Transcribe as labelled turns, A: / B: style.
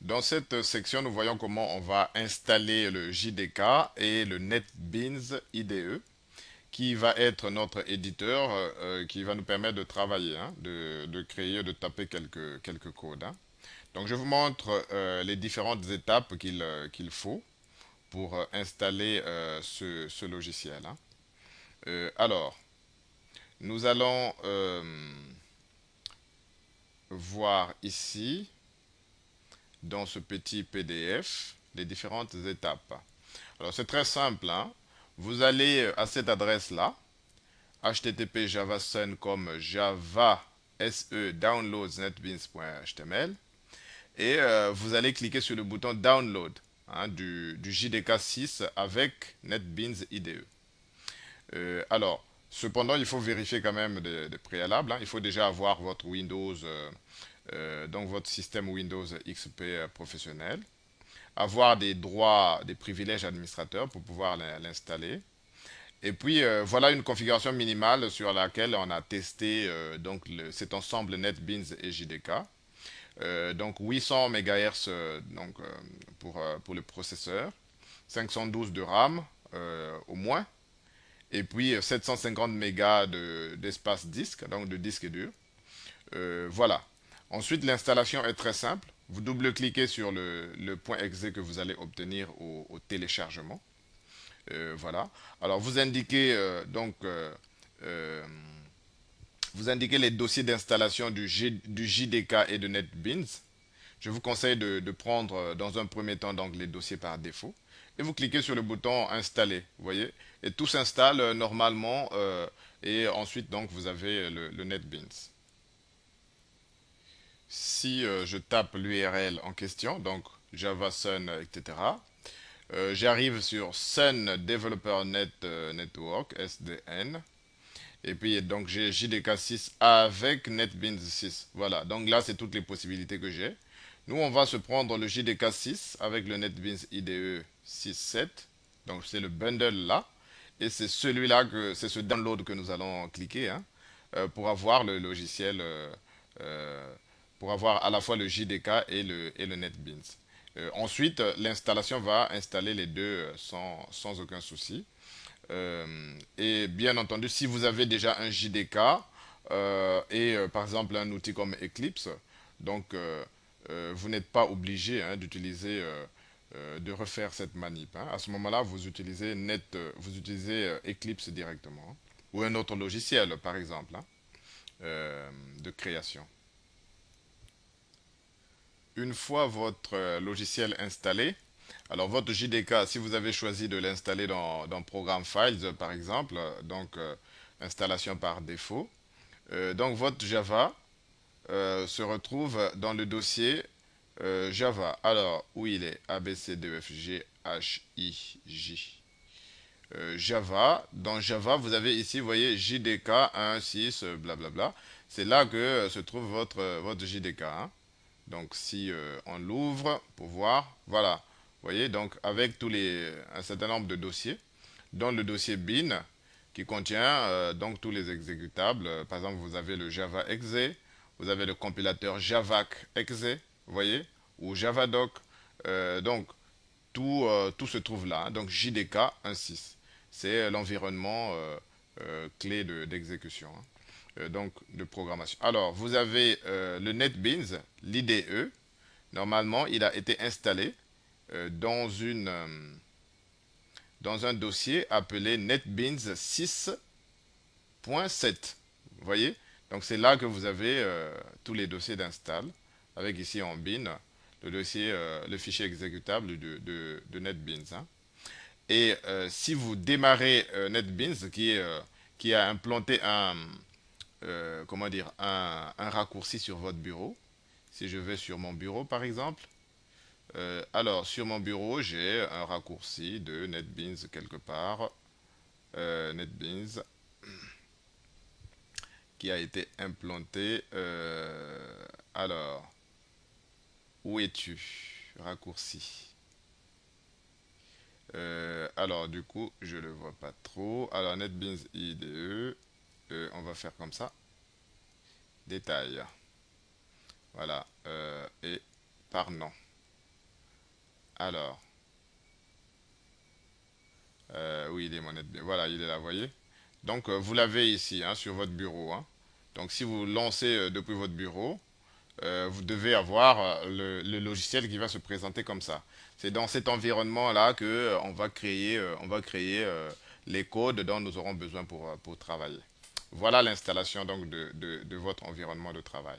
A: Dans cette section, nous voyons comment on va installer le JDK et le NetBeans IDE, qui va être notre éditeur, qui va nous permettre de travailler, hein, de créer, de taper quelques codes, hein. Donc je vous montre les différentes étapes qu'il faut pour installer ce logiciel, hein. Alors, nous allons voir ici, dans ce petit PDF, les différentes étapes. Alors c'est très simple, hein. Vous allez à cette adresse-là, http javasun comme java se downloads netbeans.html, et vous allez cliquer sur le bouton download, hein, du JDK 6 avec NetBeans IDE. Alors, cependant, il faut vérifier quand même des préalables, hein. Il faut déjà avoir votre Windows, donc votre système Windows XP professionnel, avoir des droits, des privilèges administrateurs pour pouvoir l'installer. Et puis voilà une configuration minimale sur laquelle on a testé donc cet ensemble NetBeans et JDK. Donc 800 MHz pour le processeur, 512 de RAM au moins, et puis 750 mégas d'espace disque, donc de disque dur. Voilà. Ensuite, l'installation est très simple. Vous double-cliquez sur le point exe que vous allez obtenir au téléchargement. Voilà. Alors, euh, vous indiquez les dossiers d'installation du JDK et de NetBeans. Je vous conseille de prendre dans un premier temps donc les dossiers par défaut. Et vous cliquez sur le bouton installer, vous voyez. Et tout s'installe normalement. Et ensuite, donc, vous avez le NetBeans. Si je tape l'URL en question, donc Java Sun, etc., j'arrive sur Sun Developer Network, SDN. Et puis, donc, j'ai JDK 6 avec NetBeans 6. Voilà, donc là, c'est toutes les possibilités que j'ai. Nous, on va se prendre le JDK 6 avec le NetBeans IDE 6.7. Donc, c'est le bundle là. Et c'est celui-là, c'est ce download que nous allons cliquer, hein, pour avoir le logiciel, euh, pour avoir à la fois le JDK et le NetBeans. Ensuite, l'installation va installer les deux sans aucun souci. Et bien entendu, si vous avez déjà un JDK par exemple un outil comme Eclipse, donc vous n'êtes pas obligé, hein, d'utiliser, de refaire cette manip, hein. À ce moment-là, vous utilisez Eclipse directement, hein, ou un autre logiciel, par exemple, hein, de création. Une fois votre logiciel installé, alors votre JDK, si vous avez choisi de l'installer dans Program Files, par exemple, donc installation par défaut, donc votre Java se retrouve dans le dossier Java. Alors, où il est? A, B, C, D, E, F, G, H, I, J. Java. Dans Java, vous avez ici, vous voyez, JDK 1, 6, blablabla. C'est là que se trouve votre JDK, hein. Donc, si on l'ouvre pour voir, voilà. Vous voyez, donc avec un certain nombre de dossiers, dont le dossier bin, qui contient donc tous les exécutables. Par exemple, vous avez le Java exe, vous avez le compilateur javac exe, vous voyez, ou javadoc. Donc, tout se trouve là, hein. Donc, JDK 1.6. C'est l'environnement clé d'exécution, hein, donc de programmation. Alors, vous avez le NetBeans, l'IDE. Normalement, il a été installé dans un dossier appelé NetBeans 6.7. Vous voyez? Donc c'est là que vous avez tous les dossiers d'install, avec ici en bin le fichier exécutable de NetBeans, hein. Et si vous démarrez NetBeans qui a implanté comment dire, un raccourci sur votre bureau, si je vais sur mon bureau par exemple, alors sur mon bureau j'ai un raccourci de NetBeans quelque part, NetBeans qui a été implanté. Alors, où es-tu? Raccourci. Alors, du coup, je le vois pas trop. Alors, NetBeans IDE, on va faire comme ça. Détail. Voilà. Et par nom. Alors, oui, les monettes, voilà, il est là, vous voyez. Donc, vous l'avez ici, hein, sur votre bureau, hein. Donc, si vous lancez depuis votre bureau, vous devez avoir le logiciel qui va se présenter comme ça. C'est dans cet environnement-là que on va créer les codes dont nous aurons besoin pour travailler. Voilà l'installation donc de votre environnement de travail.